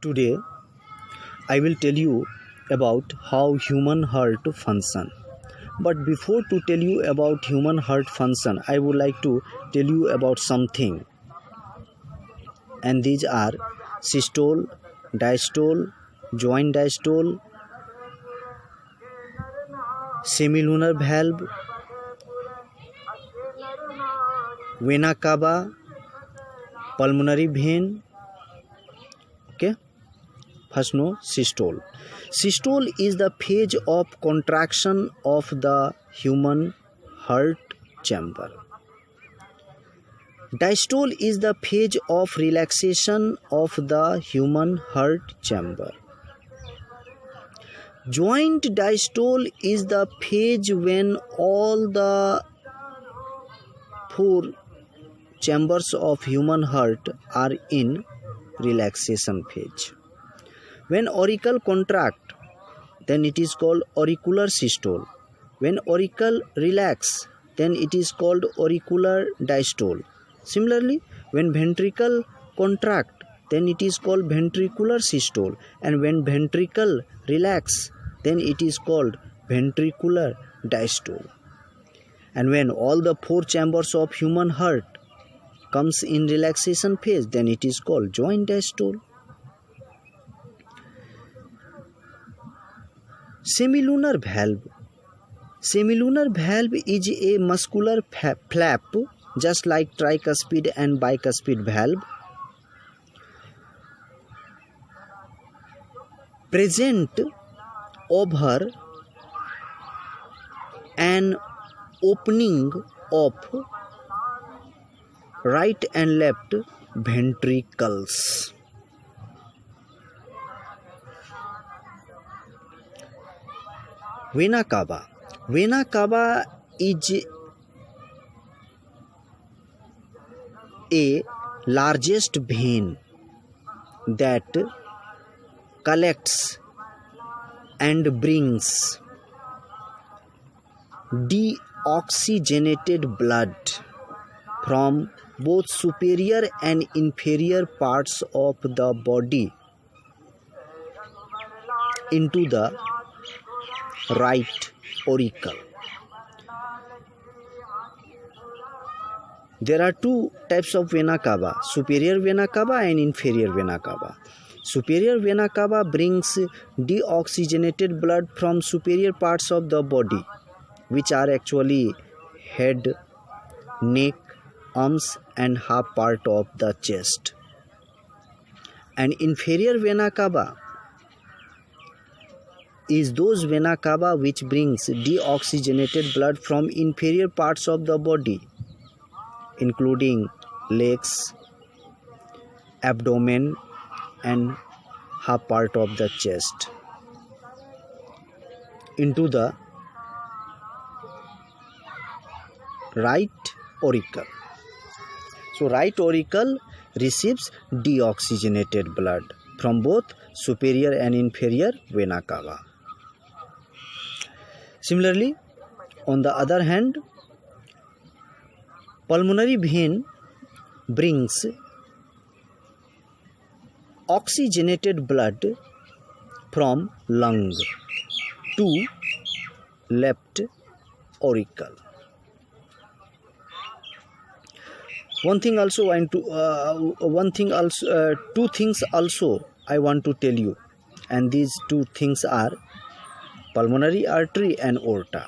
Today I will tell you about how human heart function. But before to tell you about human heart function, I would like to tell you about something. And these are systole, diastole, joint diastole, semilunar valve, vena cava, pulmonary vein. Okay. First, no, systole. Systole is the phase of contraction of the human heart chamber. Diastole is the phase of relaxation of the human heart chamber. Joint diastole is the phase when all the four chambers of human heart are in relaxation phase. When auricle contract, then it is called auricular systole. When auricle relax, then it is called auricular diastole. Similarly, when ventricle contract, then it is called ventricular systole, and when ventricle relax, then it is called ventricular diastole. And when all the four chambers of human heart comes in relaxation phase, then it is called joint diastole. Semilunar valve. Semilunar valve is a muscular flap just like tricuspid and bicuspid valve, present over an opening of right and left ventricles. Vena cava. Vena cava is a largest vein that collects and brings deoxygenated blood from both superior and inferior parts of the body into the right auricle. There are two types of vena cava, superior vena cava and inferior vena cava. Superior vena cava brings deoxygenated blood from superior parts of the body, which are actually head, neck, arms and half part of the chest. And inferior vena cava is those vena cava which brings deoxygenated blood from inferior parts of the body, including legs, abdomen and half part of the chest, into the right auricle. So right auricle receives deoxygenated blood from both superior and inferior vena cava. Similarly, on the other hand, pulmonary vein brings oxygenated blood from lung to left auricle. Two things also I want to tell you, and these two things are pulmonary artery and aorta.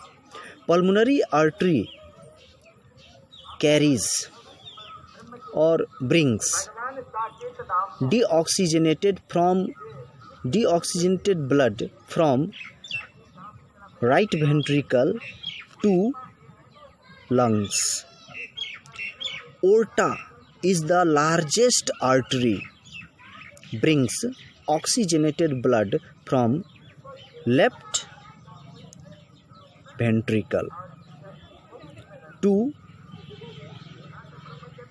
Pulmonary artery carries or brings deoxygenated blood from right ventricle to lungs. Aorta is the largest artery, brings oxygenated blood from left ventricle to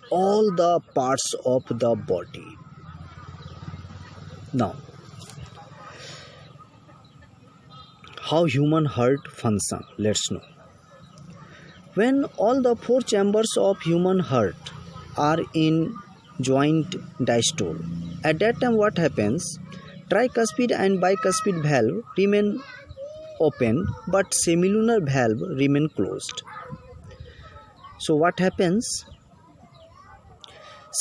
all the parts of the body. Now, how human heart function, let's know. When all the four chambers of human heart are in joint diastole, At that time what happens? Tricuspid and bicuspid valve remain open, but semilunar valve remain closed. So what happens?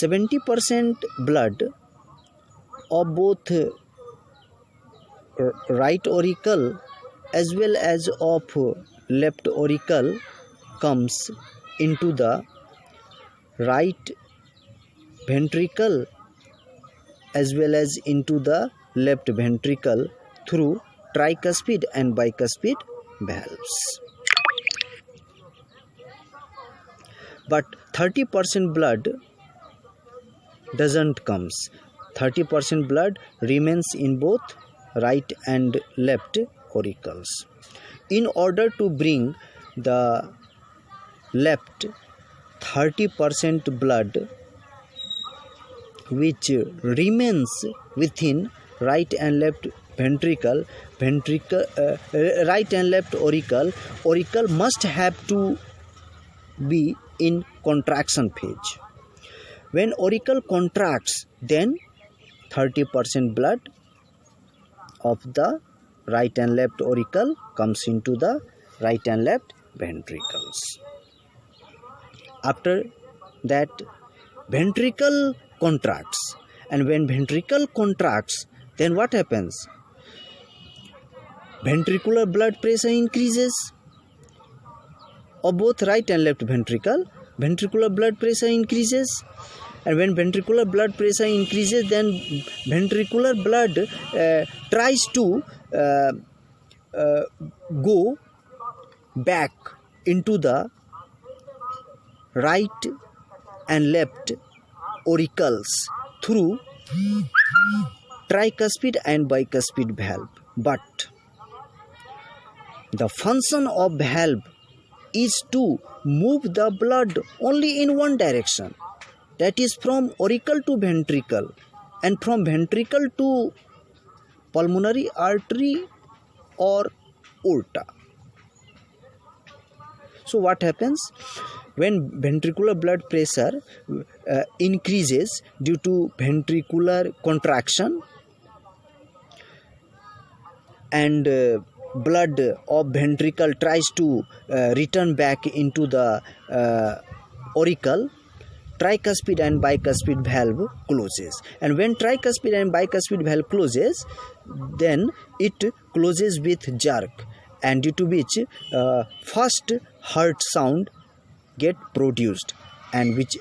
70% blood of both right auricle as well as of left auricle comes into the right ventricle as well as into the left ventricle through tricuspid and bicuspid valves. But 30% blood doesn't comes. 30% blood remains in both right and left auricles. In order to bring the left 30% blood which remains within right and left ventricle, right and left auricle must have to be in contraction phase. When auricle contracts, then 30% blood of the right and left auricle comes into the right and left ventricles. After that, ventricle contracts, and when ventricle contracts, then what happens? Ventricular blood pressure increases of both right and left ventricle. Ventricular blood pressure increases, and when ventricular blood pressure increases, then ventricular blood tries to go back into the right and left auricles through tricuspid and bicuspid valve. But the function of valve is to move the blood only in one direction, that is from auricle to ventricle and from ventricle to pulmonary artery or aorta. So what happens? When ventricular blood pressure increases due to ventricular contraction and blood of ventricle tries to return back into the auricle, tricuspid and bicuspid valve closes. And when tricuspid and bicuspid valve closes, then it closes with jerk, and due to which first heart sound get produced, and which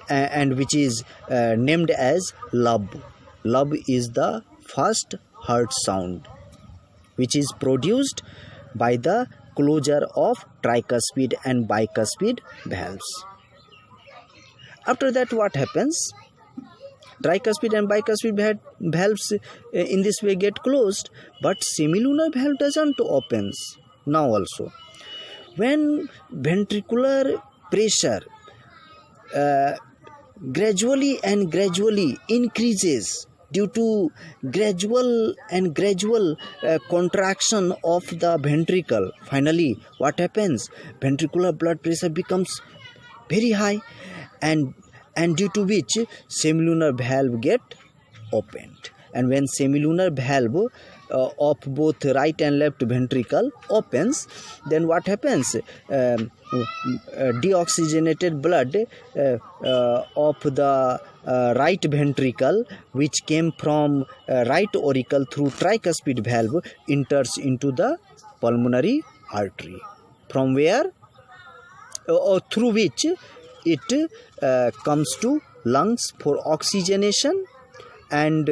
is named as lub. Lub is the first heart sound which is produced by the closure of tricuspid and bicuspid valves. After that, what happens? Tricuspid and bicuspid valves in this way get closed, but semilunar valve doesn't opens. Now also, when ventricular pressure gradually increases due to gradual contraction of the ventricle, finally what happens? Ventricular blood pressure becomes very high, and due to which semilunar valve get opened. And when semilunar valve of both right and left ventricle opens, then what happens? Deoxygenated blood of the right ventricle, which came from right auricle through tricuspid valve, enters into the pulmonary artery, from where or through which it comes to lungs for oxygenation, and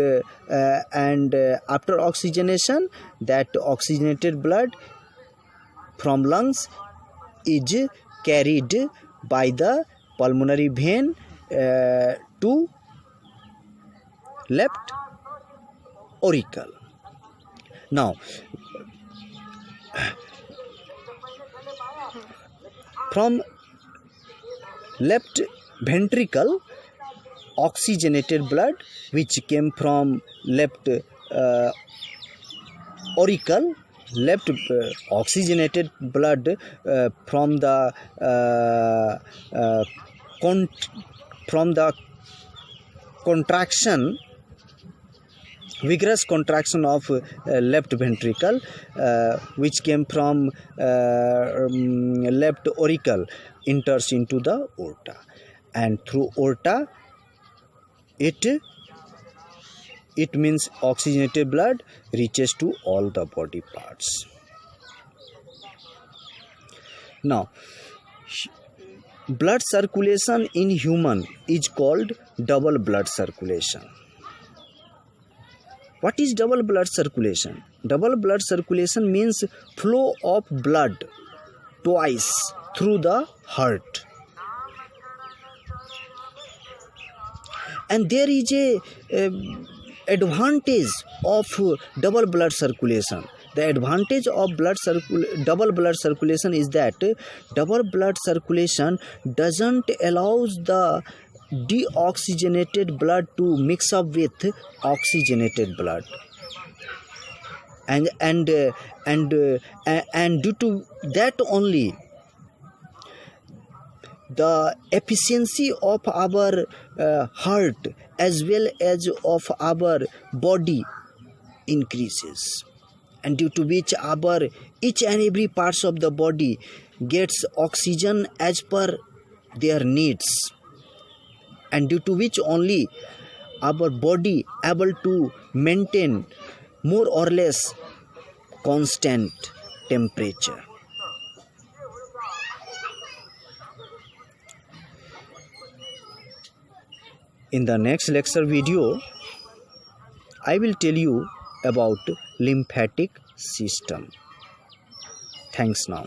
after oxygenation, that oxygenated blood from lungs is carried by the pulmonary vein to left auricle. Now, from left ventricle, oxygenated blood which came from left auricle, left oxygenated blood from the contraction vigorous contraction of left ventricle, which came from left auricle, enters into the aorta, and through aorta it means oxygenated blood reaches to all the body parts. Now, blood circulation in human is called double blood circulation. What is double blood circulation? Double blood circulation means flow of blood twice through the heart. And there is a advantage of double blood circulation. The advantage of double blood circulation is that double blood circulation doesn't allow the deoxygenated blood to mix up with oxygenated blood, and due to that only the efficiency of our heart as well as of our body increases, and due to which our each and every parts of the body gets oxygen as per their needs, and due to which only our body able to maintain more or less constant temperature. In the next lecture video, I will tell you about lymphatic system. Thanks now.